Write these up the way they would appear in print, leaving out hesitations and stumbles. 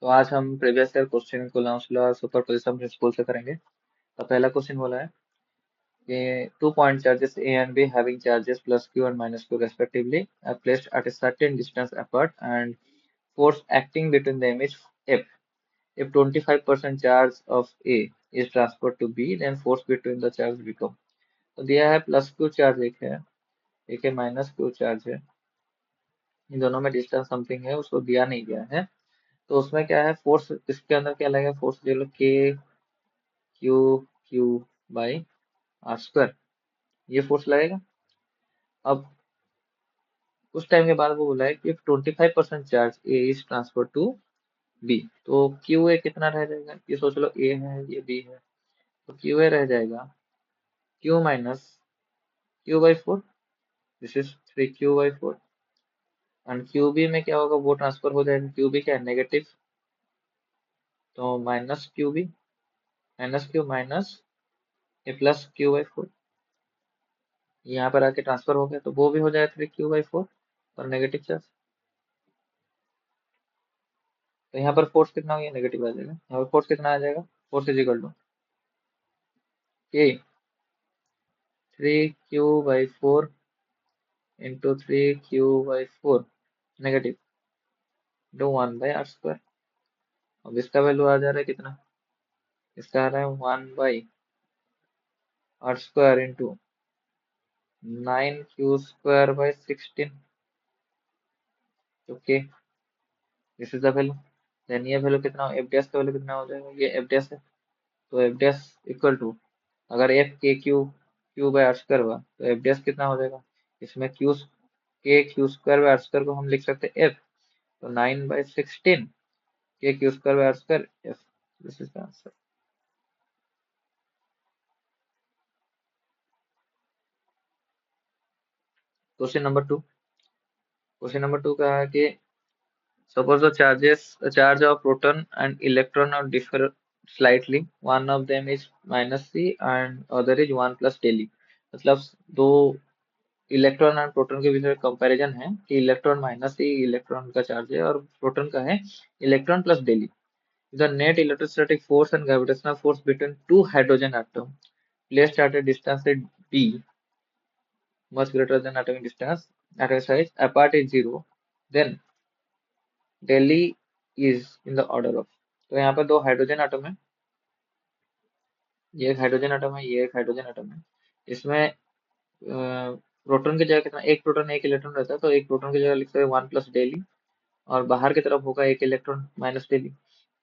तो आज हम प्रीवियस ईयर क्वेश्चन को सुपरपोजिशन प्रिंसिपल से करेंगे। तो पहला क्वेश्चन बोला है कि 2 point charges A and B having charges plus Q and minus Q respectively are placed at a certain distance apart and force acting between them is F. If 25% charge of A is transferred to B, then force between the charge become। तो दिया है plus Q charge एक है minus Q charge है। इन दोनों में distance something है, उसको दिया नहीं गया है। तो उसमें क्या है, फोर्स इसके अंदर क्या लगेगा, फोर्स जो K Q Q by are square, ये फोर्स लगेगा। अब उस टाइम के बाद वो बोला है कि 25% charge A is transfer to B, तो क्यू ए कितना रह जाएगा, ये सोच लो ए है ये बी है, तो क्यू ए रह जाएगा Q minus Q by four, this is 3Q/4। And Q B में क्या होगा, वो ट्रांसफर हो जाएगा, क्यू बी क्या है नेगेटिव, तो माइनस क्यू माइनस ए प्लस Q/4, यहाँ पर आके ट्रांसफर हो गया, तो वो भी हो जाएगा 3Q/4 और नेगेटिव चार्ज। तो यहाँ पर फोर्स कितना हो गया, नेगेटिव आ जाएगा। यहाँ पर फोर्स कितना आ जाएगा, फोर्स इज इक्वल टू के 3Q/4 into 3Q/4 negative to 1/r²। अब इसका वैल्यू आ जा रहा है कितना, इसका आ रहा है 1/r² into 9Q²/16। Okay, this is the value. Then ये वैल्यू कितना, एफ डैश का वैल्यू कितना हो जाएगा, ये एफ डैश है, तो एफ डैश इक्वल टू, अगर F K Q by R हुआ तो एफ डैश कितना हो जाएगा, इसमें Q² को हम लिख सकते हैं एफ, तो 9/16 Q² F, this is the answer. Question number 2 का है कि suppose the charge of proton and electron are differ slightly. One of them is minus C and other is 1 plus del E। मतलब दो electron और proton के बीच में comparison है कि इलेक्ट्रॉन माइनस सी इलेक्ट्रॉन का चार्ज है और प्रोटॉन का है electron plus daily. The net electrostatic force and gravitational force between two hydrogen atom placed at a distance at d much greater than atomic distance atomic size apart is zero, then daily is in the order of. तो यहाँ पर दो hydrogen atom है, ये एक hydrogen atom है, ये एक हाइड्रोजन एटम है। इसमें प्रोटॉन की जगह कितना, एक प्रोटॉन एक इलेक्ट्रॉन रहता है, तो एक प्रोटॉन की जगह लिख सकते हैं 1 प्लस डेली, और बाहर की तरफ होगा एक इलेक्ट्रॉन माइनस डेली।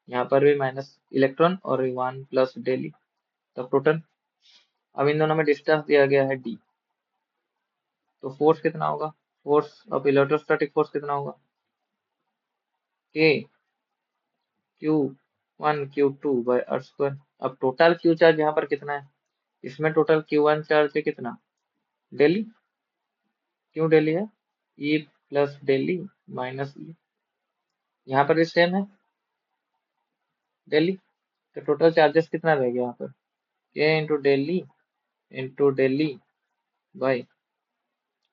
यहाँ पर भी माइनस इलेक्ट्रॉन और 1 प्लस डेली, तो प्रोटॉन। अब इन दोनों में डिस्टेंस दिया गया है डी, तो फोर्स कितना होगा, फोर्स ऑफ इलेक्ट्रोस्टैटिक फोर्स कितना होगा, के Q1 Q2/r²। अब टोटल क्यू चार्ज यहाँ पर कितना है, इसमें टोटल Q1 चार्ज है कितना, डेली, क्यों डेली है, ई प्लस डेली माइनस ई, यहाँ पर भी सेम है डेली, तो टोटल चार्जेस कितना रहेगा यहाँ पर, के इंटू डेली बाई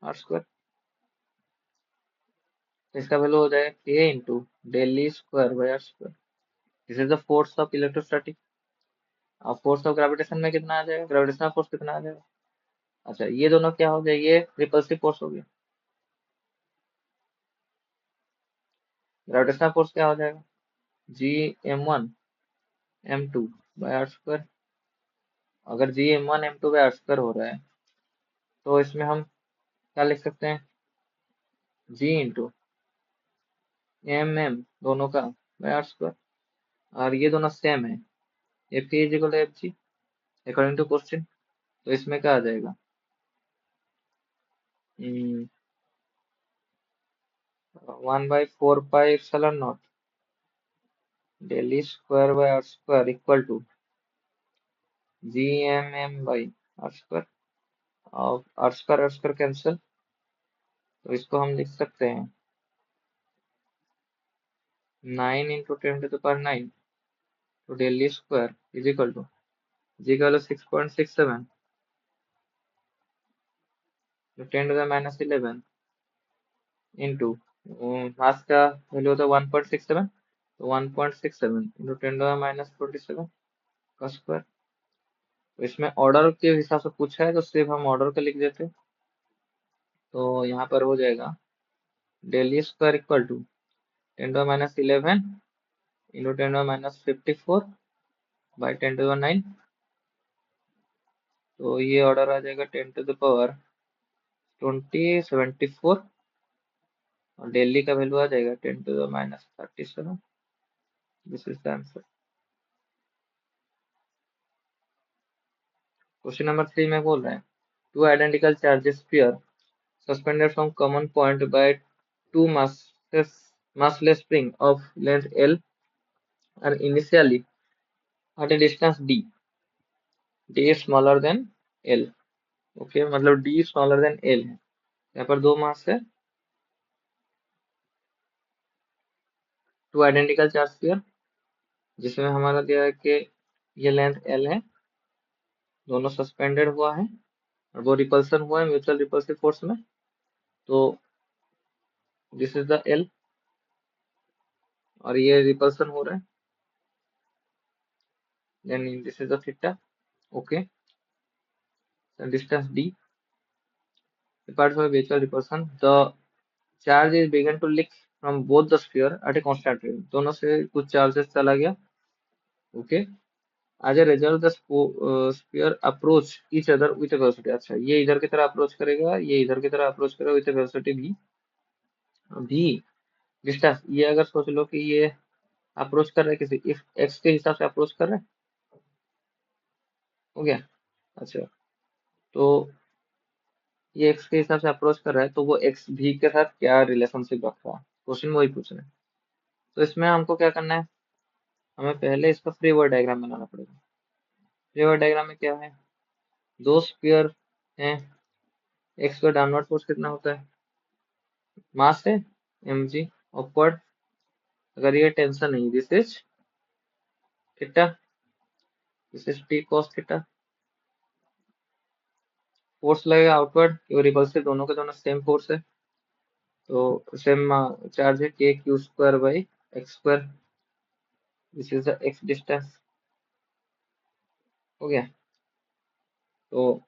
आर²। तो इसका वैल्यू हो जाएगा के इंटू डेली² by r. This is the force of electrostatic. अब फोर्स ऑफ ग्रेविटेशन में कितना आ जाएगा, ग्रेविटेशनल फोर्स कितना आ जाएगा, अच्छा ये दोनों क्या हो जाए, ये रिपल्सिव फोर्स हो गया, ग्रेविटेशनल फोर्स क्या हो जाएगा, G m1 m2/r²। अगर G m1 m2/r² हो रहा है तो इसमें हम क्या लिख सकते हैं, G इंटू एम दोनों का बाई आर², और ये दोनों सेम है, F is equal to F G according to question. तो इसमें क्या आ जाएगा, 1/4πε0 डेली² by R equal to Gmm/r²। और आर² कैंसिल, तो इसको हम लिख सकते हैं 9 इंटू 10⁹ तो डेली² इज इक्वल टू जी का वैल्यू 6.67, तो 10⁻11 इंटू मास का वैल्यू होता है 1.67, तो 1.67 इंटू 10⁻⁻47 का स्क्वायर। तो इसमें ऑर्डर के हिसाब से पूछा है तो सिर्फ हम ऑर्डर का लिख देते। तो यहाँ पर हो जाएगा del square equal to 10⁻11 into 10⁻54 by 10⁻9। तो ये ऑर्डर आ जाएगा 10⁻20⁻74 और डेली का वैल्यू आ जाएगा 10⁻37। This is the answer. Question number 3 में बोल रहे हैं two identical charges pair suspended from common point by two massless spring of length L are initially at a distance D. D is smaller than L. Okay मतलब D smaller than L है। यहाँ पर दो मास है, two identical charge pair, जिसमें हमारा दिया है कि ये लेंथ L है, दोनों सस्पेंडेड हुआ है और वो रिपल्सन हुआ है म्यूचुअल रिपल्सिव फोर्स में। तो दिस इज द L और ये रिपल्सन हो रहा है, then this is the theta. Okay distance D apart from mutual repulsion the charge is began to leak from both the sphere at a constant rate। दोनों से कुछ charges चला गया। Okay as a result the sphere approach each other with velocity. अच्छा ये इधर की तरह अप्रोच करेगा, ये इधर की तरह अप्रोच करेगा विथ वेलोसिटी भी डिस्टेंस। ये अगर सोच लो कि ये अप्रोच कर रहा है किसी इफ एक्स के हिसाब से अप्रोच कर रहा है, हो गया। अच्छा तो ये एक्स के हिसाब से अप्रोच कर रहा है तो वो एक्स भी के साथ क्या रिलेशनशिप रख रहा है, क्वेश्चन वही पूछ रहे हैं। तो इसमें हमको क्या करना है, हमें पहले इसका फ्री वर्ड डायग्राम बनाना पड़ेगा। फ्री वर्ड डायग्राम में क्या है, दो स्फीयर हैं, एक्स का डाउनवर्ड फोर्स कितना होता है, मास है mg, अपवर्ड अगर ये टेंशन नहीं, this is theta, this is T cos theta. Force लगेगा आउटवर्ड, क्यों रिपल्सिव दोनों के दोनों सेम फोर्स है, तो सेम चार्ज है k Q square by x square, this is the x distance. हो गया। तो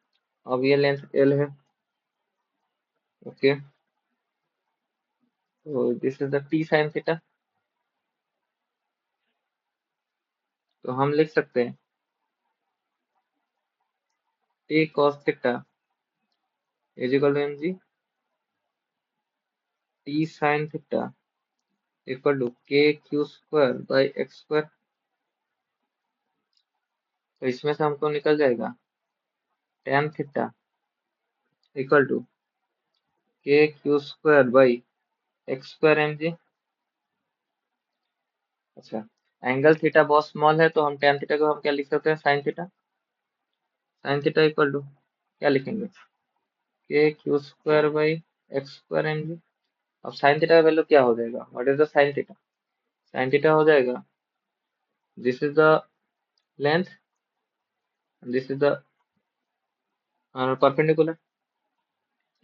अब ये लेंथ एल है। ओके तो this is the t sine theta. तो हम लिख सकते हैं t cos theta is equal to m g, t sine theta equal to के Q square by x square. तो इसमें से हमको निकल जाएगा tan थीटा इक्वल टू के Q square by x square M G. अच्छा एंगल थीटा बहुत स्मॉल है तो हम tan थीटा को हम क्या लिख सकते हैं, sine theta. Sine theta equal to क्या लिखेंगे, K Q square by x square M G. अब साइन थीटा का वैल्यू क्या हो जाएगा, what is the sine theta, sine theta हो जाएगा this is the length, this is the perpendicular,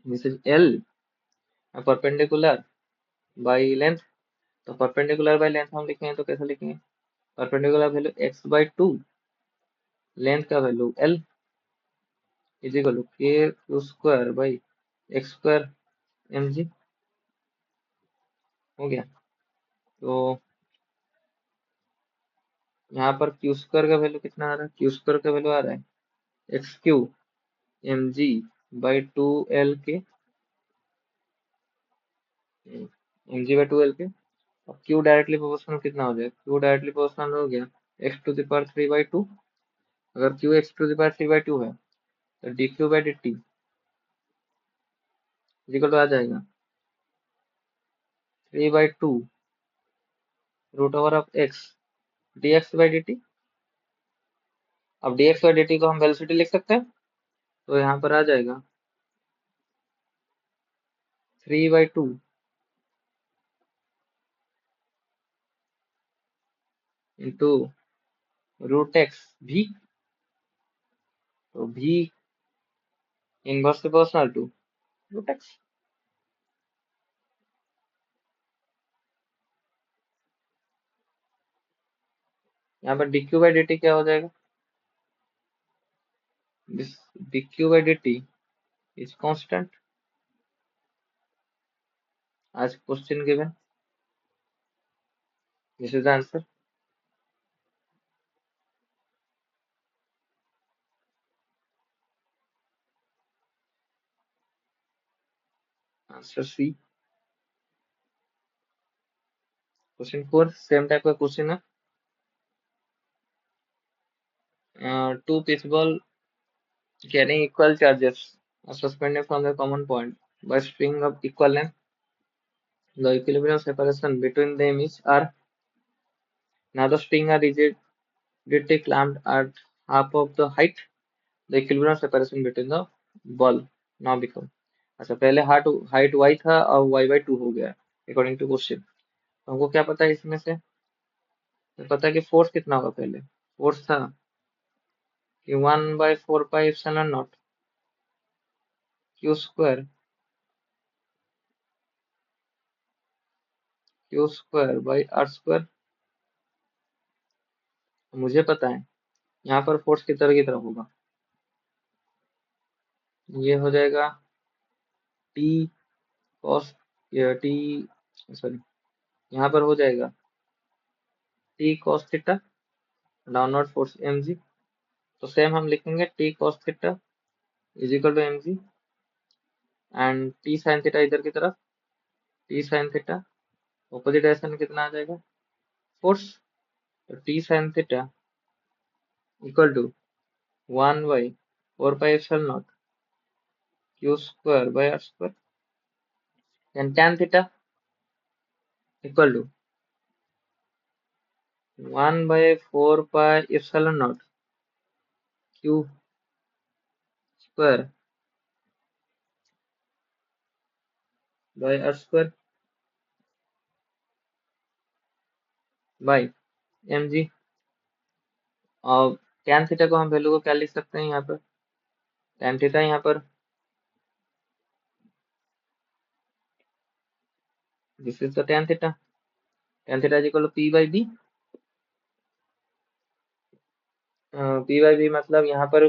this is L perpendicular by length. तो perpendicular by length हम लिखेंगे तो कैसे लिखेंगे, perpendicular value X by two, length का value L is equal to के Q square by x square M G. हो गया। तो यहाँ पर क्यू स्क्वायर का वैल्यू कितना आ रहा है, क्यू स्क्वायर का वैल्यू आ रहा है x cube m g by two l k, m g by two l k. अब क्यू डायरेक्टली प्रोपोर्शनल कितना हो जाएगा, क्यू डायरेक्टली प्रोपोर्शनल हो गया x to the power three by two. अगर q x to the power three by two है तो d q by d t equal to आ जाएगा three by two root over of x d x by d t. अब d x by d t को हम velocity लिख सकते हैं, तो यहाँ पर आ जाएगा three by two into root X भी, तो भी inverse proportional to root X. यहाँ पर dq by dt क्या हो जाएगा? This dq by dt is constant as question given. This is the answer. Answer C. Question 4 same type का question है. Two pitch ball carrying equal charges are suspended from the common point by string of equal length. The equilibrium separation between them is R. Now the string are rigidly clamped at half of the height. The equilibrium separation between the ball now become. अच्छा, पहले height y था और y/2 हो गया according to question. तो हमको क्या पता है इसमें से? तो पता है कि फोर्स कितना होगा. पहले फोर्स था कि 1/4πε0 q² बाई r². मुझे पता है यहाँ पर फोर्स किधर की तरफ होगा. ये हो जाएगा टी कॉस टी सॉरी यहाँ पर हो जाएगा t cos theta downward force mg. तो सेम हम लिखेंगे t cos theta is equal to mg and t sine theta इधर की तरफ t sine theta opposite direction में कितना आ जाएगा फोर्स. तो t sine theta equal to 1/4πε0 q² by r². And tan theta equal to 1/4πε0 q² by r² by mg. और tan theta को हम वैल्यू को क्या लिख सकते हैं यहाँ पर? tan थीटा यहाँ पर this is the tan theta. tan theta is equal to p by b. p by b मतलब यहाँ पर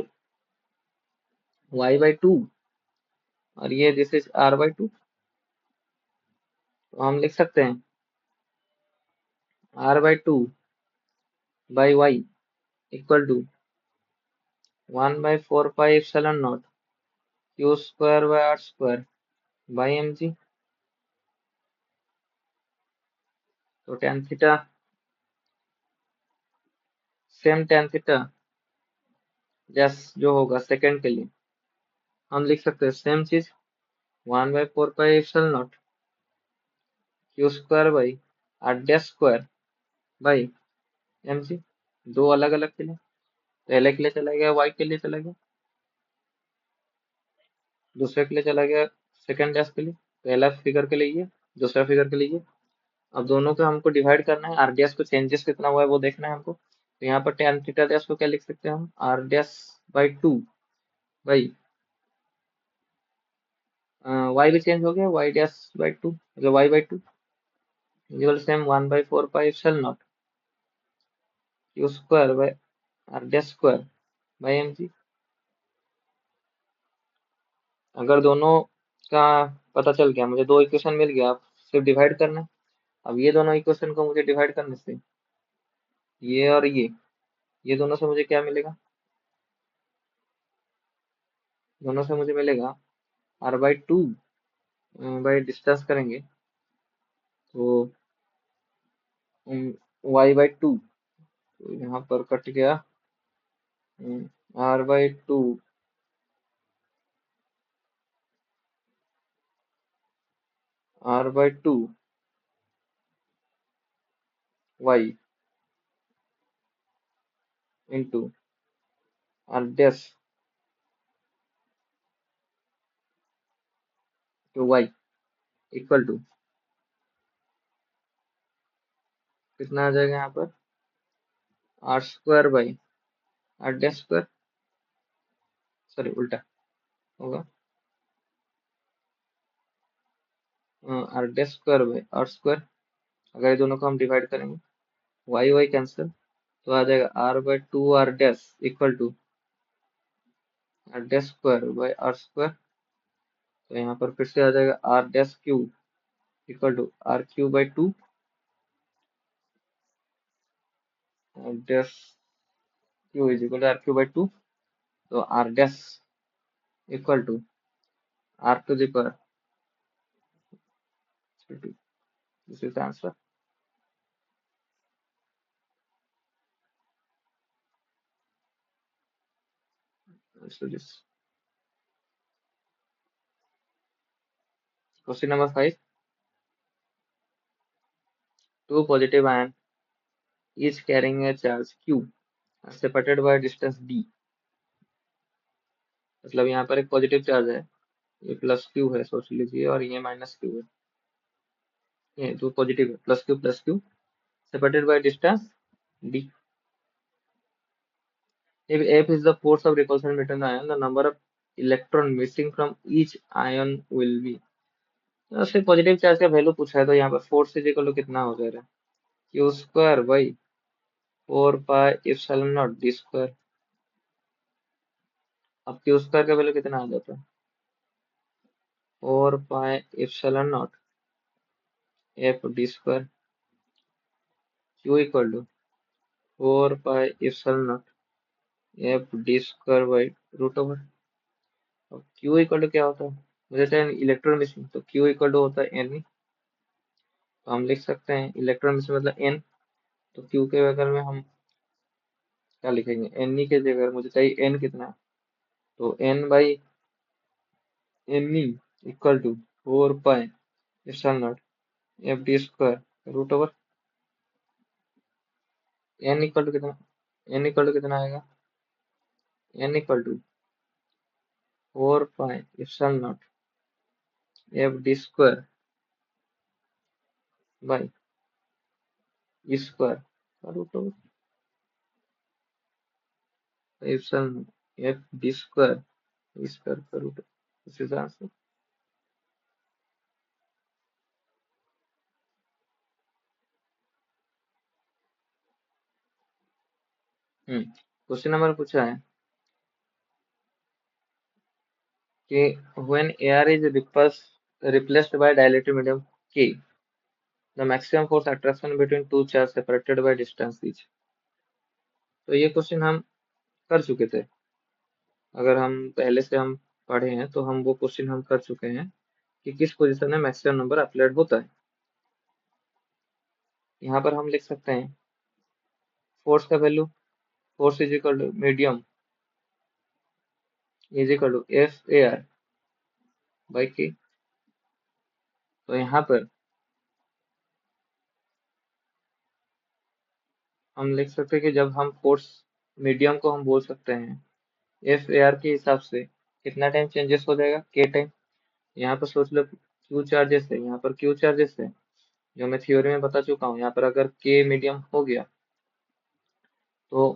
y/2 और ये दिस इज r/2. तो हम लिख सकते हैं r/2 by y equal to 1/4πε0 q² by r² by mg. तो tan theta same tan theta just जो होगा सेकंड के लिए हम लिख सकते हैं सेम चीज 1/4πε0 q² by r² by mg. दो अलग अलग के लिए पहले के लिए चला गया y के लिए चला गया दूसरे के लिए चला गया सेकंड डैश के लिए. पहला फिगर के लिए ये दूसरा फिगर के लिए ये. अब दोनों को हमको डिवाइड करना है. आर डैश को चेंजेस कितना हुआ है वो देखना है हमको. तो यहाँ पर tan थीटा डैश को क्या लिख सकते हैं हम r/2 बाई y भी चेंज हो गया y'/2 मतलब y/2 equal same 1/4πε0 q² by r² by mg. अगर दोनों का पता चल गया मुझे दो इक्वेशन मिल गया. अब सिर्फ डिवाइड करना है. अब ये दोनों इक्वेशन को मुझे डिवाइड करने से ये और ये दोनों से मुझे क्या मिलेगा. दोनों से मुझे मिलेगा r/2 बाई डिस्टेंस करेंगे तो y/2. तो यहाँ पर कट गया r/2 r/2 y into r dash to y equal to कितना आ जाएगा यहाँ पर r² बाई r'². सॉरी उल्टा होगा r'² बाई r². अगर ये दोनों को हम डिवाइड करेंगे y y कैंसिल तो आ जाएगा r by two r dash equal to r dash square by are square. तो यहाँ पर फिर से आ जाएगा r dash q equal to r q by two dash q is equal to r q by two. तो r dash equal to r to the power two. This is the answer. So this question number 5. Two positive ion is carrying a charge q separated by distance d। मतलब यहाँ पर एक positive charge है, ये plus Q है सोच लीजिए, और ये माइनस क्यू है। ये दो पॉजिटिव है, plus Q separated by distance d। If F is the force of repulsion between the ion, the number of electron missing from each ion will be। तो सिर्फ पॉजिटिव चार्ज का value पूछा है, तो यहाँ पर फोर्स इज इक्वल टू कितना हो जाएगा, Q square by four pi epsilon naught D square. अब क्यू स्क्वायर का वैल्यू कितना आ जाता है, four pi epsilon not F D square. Q equal to four pi epsilon not F D square by root over. अब Q equal to क्या होता है, मुझे चाहिए इलेक्ट्रॉन मिसिंग, तो क्यू इक्वल टू होता है एन। तो हम लिख सकते हैं इलेक्ट्रॉन मिसिंग मतलब एन। तो क्यू के बगल में हम क्या लिखेंगे, एन ई के जगह मुझे चाहिए एन कितना है, तो n by n e equal to four pi epsilon not F D square root over. N equal to कितना, एन इक्वल टू कितना आएगा, n equal to four pi epsilon not F D square by e square root over epsilon f D square e square का root over. This is answer. Question number पूछा है कि when air is replaced by dilated medium K, the maximum force attraction between two charges separated by distance is। तो ये question हम कर चुके थे, अगर हम पहले से हम पढ़े हैं तो हम वो क्वेश्चन हम कर चुके हैं कि किस पोजीशन में मैक्सिमम नंबर अप्लाइड होता है। यहाँ पर हम लिख सकते हैं फोर्स का value, force is equal to medium is equal to F A R by K. तो यहाँ पर हम लिख सकते हैं कि जब हम फोर्स मीडियम को हम बोल सकते हैं एफ ए आर के हिसाब से कितना टाइम चेंजेस हो जाएगा, के टाइम। यहाँ पर सोच लो क्यू चार्जेस है, यहाँ पर क्यू चार्जेस है जो मैं थ्योरी में बता चुका हूँ। यहाँ पर अगर के मीडियम हो गया तो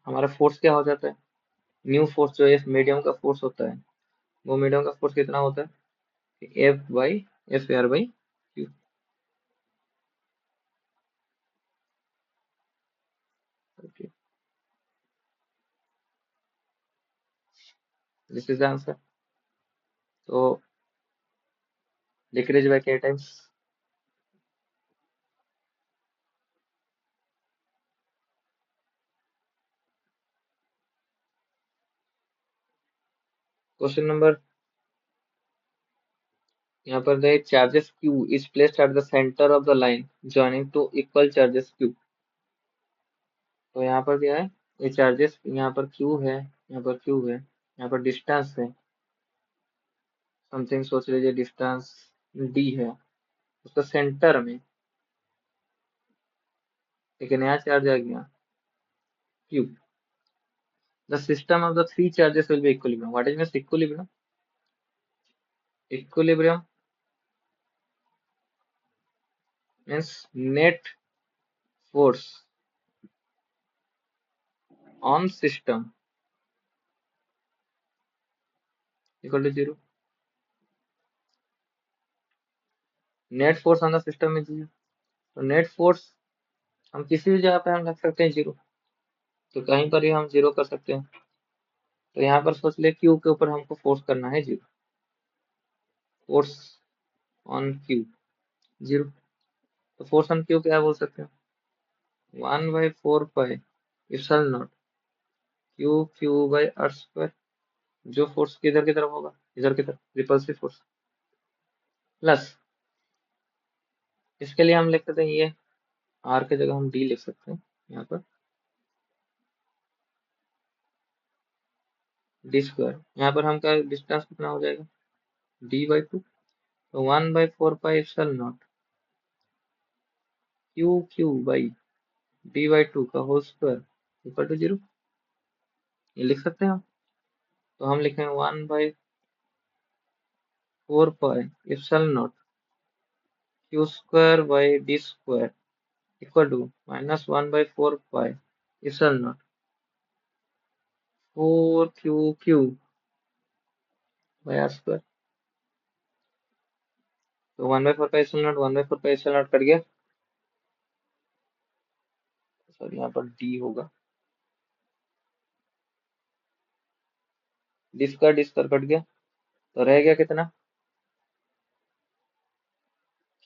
हमारा फोर्स क्या हो जाता है, न्यू फोर्स जो है मीडियम का फोर्स होता है, वो मीडियम का फोर्स कितना होता है, F by F R by Q. This is the answer. तो डिक्रीज बाय के टाइम्स। क्वेश्चन नंबर, यहाँ पर the charges Q is placed at the centre of the line joining two equal charges Q। तो यहाँ पर क्या है, ये चार्जेस यहाँ पर Q है, यहाँ पर Q है, यहाँ पर डिस्टेंस है समथिंग, सोच लीजिए डिस्टेंस D है, उसका सेंटर में एक नया चार्ज आ गया Q। The system of the three charges will be equilibrium. What is means equilibrium? Equilibrium means net force on system equal to zero. Net force on the system is zero. So net force हम किसी भी जगह पे हम रख सकते हैं zero, तो कहीं पर भी हम जीरो कर सकते हैं। तो यहाँ पर सोच ले क्यू के ऊपर हमको फोर्स करना है zero, force on q zero. तो फोर्स ऑन क्यू क्या बोल सकते हैं, 1/4 pi epsilon nought Q Q by are square, जो फोर्स किधर की तरफ होगा, इधर की तरफ, रिपल्सिव फोर्स, प्लस इसके लिए हम लिख सकते हैं ये आर के जगह हम डी लिख सकते हैं यहाँ पर, डी स्क्वायर, यहाँ पर हम क्या डिस्टेंस कितना हो जाएगा, d/2, तो 1/4 pi epsilon naught Q Q by d/2 का whole square equal to zero, ये लिख सकते हैं हम। तो हम लिखेंगे 1/4 pi epsilon naught Q square by D square equal to -1/4 pi epsilon naught 4 Q by are square. तो 1/4 pi epsilon naught 1/4 pi epsilon naught cut गया, सर यहाँ पर डी होगा, डी स्क्वायर कट गया, तो रह गया कितना,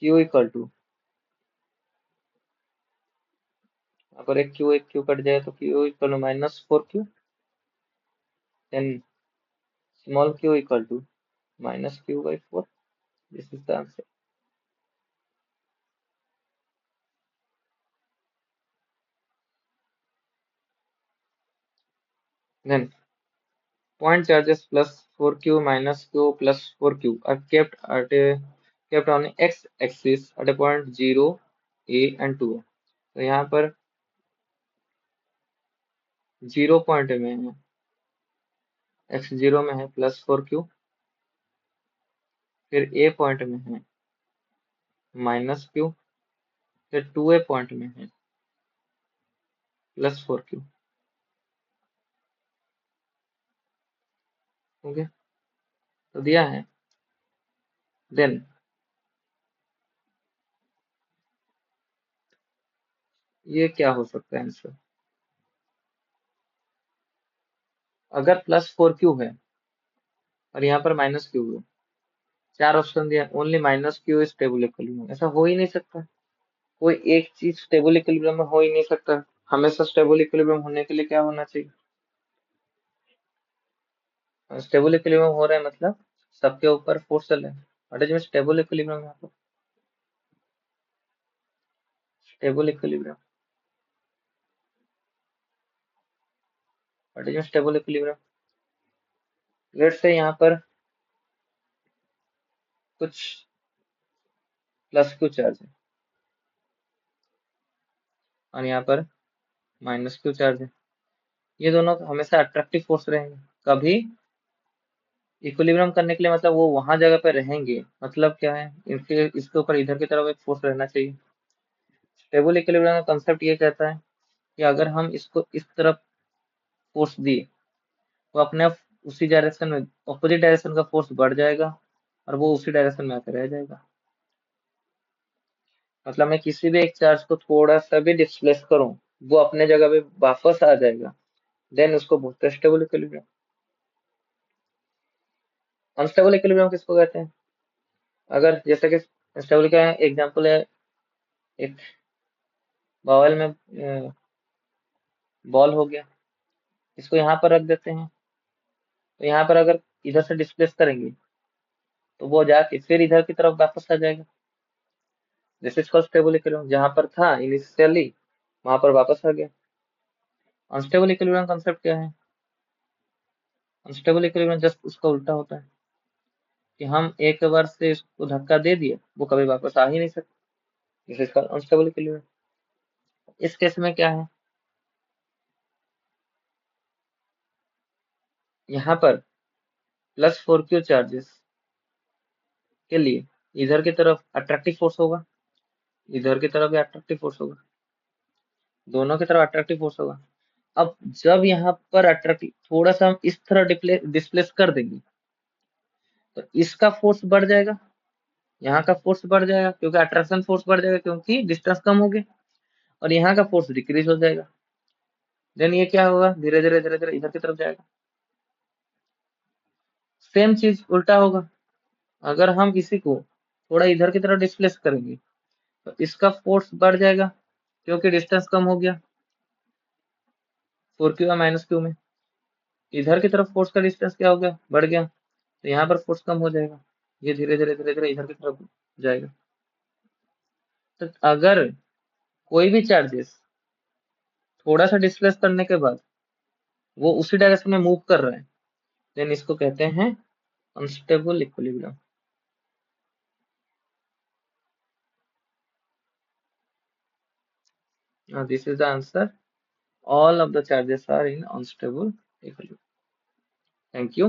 क्यू इक्वल टू, अगर एक क्यू कट जाए तो Q equal to -4 Q, then small Q equal to -q/4, this is the answer. Then point charges plus 4q minus q plus 4q are kept on x axis at a point 0 a and 2 a। तो यहाँ पर 0 point में है, x 0 में है +4q, फिर a point में है -q, फिर 2a पॉइंट में है +4q। ओके, तो दिया है। देन ये क्या हो सकता है आंसर, अगर +4q है और यहाँ पर -q है, चार ऑप्शन दिया, only -q is stable equilibrium, ऐसा हो ही नहीं सकता। कोई एक चीज स्टेबल इक्विलिब्रियम में हो ही नहीं सकता, हमेशा स्टेबल इक्विलिब्रियम होने के लिए क्या होना चाहिए, स्टेबल इक्विलिब्रियम हो रहा है मतलब सबके ऊपर फोर्स चल रहा है, व्हाट इज स्टेबल इक्विलिब्रियम, यहाँ पर stable equilibrium, what is stable equilibrium. Let's say यहाँ पर कुछ +q चार्ज है और यहाँ पर -q चार्ज है, ये दोनों हमेशा अट्रैक्टिव फोर्स रहेंगे, कभी इक्विलिब्रियम करने के लिए, मतलब वो वहां जगह पे रहेंगे, मतलब क्या है, इनके इसके ऊपर इधर की तरफ एक फोर्स रहना चाहिए। स्टेबल इक्विलिब्रियम का कंसेप्ट ये कहता है कि अगर हम इसको इस तरफ फोर्स दिए तो अपने आप उसी डायरेक्शन में, ऑपोजिट डायरेक्शन का फोर्स बढ़ जाएगा और वो उसी डायरेक्शन में आकर रह जाएगा। मतलब मैं किसी भी एक चार्ज को थोड़ा सा भी डिस्प्लेस करूं, वो अपने जगह पे वापस आ जाएगा, देन उसको बोलते हैं स्टेबल इक्विलिब्रियम। अनस्टेबल इक्विलिब्रियम किसको कहते हैं, अगर जैसे कि स्टेबल का एग्जांपल है, एक बाउल में बॉल हो गया, इसको यहाँ पर रख देते हैं, तो यहाँ पर अगर इधर से डिस्प्लेस करेंगे तो वो जाके फिर इधर की तरफ वापस आ जाएगा, this is called stable equilibrium, जहां पर था इनिशियली वहां पर वापस आ गया। अनस्टेबल इक्विलिब्रियम कंसेप्ट क्या है, अनस्टेबल इक्विलिब्रियम जस्ट उसका उल्टा होता है कि हम एक बार से इसको धक्का दे दिए, वो कभी वापस आ ही नहीं सकता, this is called unstable equilibrium. इस केस में क्या है, यहाँ पर +4q चार्जेस के लिए इधर की तरफ अट्रैक्टिव फोर्स होगा, इधर की तरफ भी अट्रैक्टिव फोर्स होगा, दोनों की तरफ अट्रैक्टिव फोर्स होगा। अब जब यहाँ पर अट्रैक्टिव थोड़ा सा हम इस तरह डिस्प्लेस कर देंगे तो इसका फोर्स बढ़ जाएगा, यहाँ का फोर्स बढ़ जाएगा क्योंकि अट्रैक्शन फोर्स बढ़ जाएगा, क्योंकि डिस्टेंस कम हो गया। और यहाँ का फोर्स डिक्रीज हो जाएगा। देन ये क्या होगा, धीरे धीरे धीरे धीरे इधर की तरफ जाएगा। सेम चीज उल्टा होगा, अगर हम इसी को थोड़ा इधर की तरफ डिस्प्लेस करेंगे तो इसका फोर्स बढ़ जाएगा, क्योंकि डिस्टेंस कम हो गया 4q और -q में। इधर की तरफ फोर्स का डिस्टेंस क्या हो गया, बढ़ गया, तो यहाँ पर फोर्स कम हो जाएगा, ये धीरे धीरे धीरे धीरे इधर की तरफ जाएगा। तो अगर कोई भी चार्जेस थोड़ा सा डिस्प्लेस करने के बाद वो उसी डायरेक्शन में मूव कर रहे हैं, देन इसको कहते हैं unstable equilibrium. This is the answer. All of the charges are in unstable equilibrium. Thank you.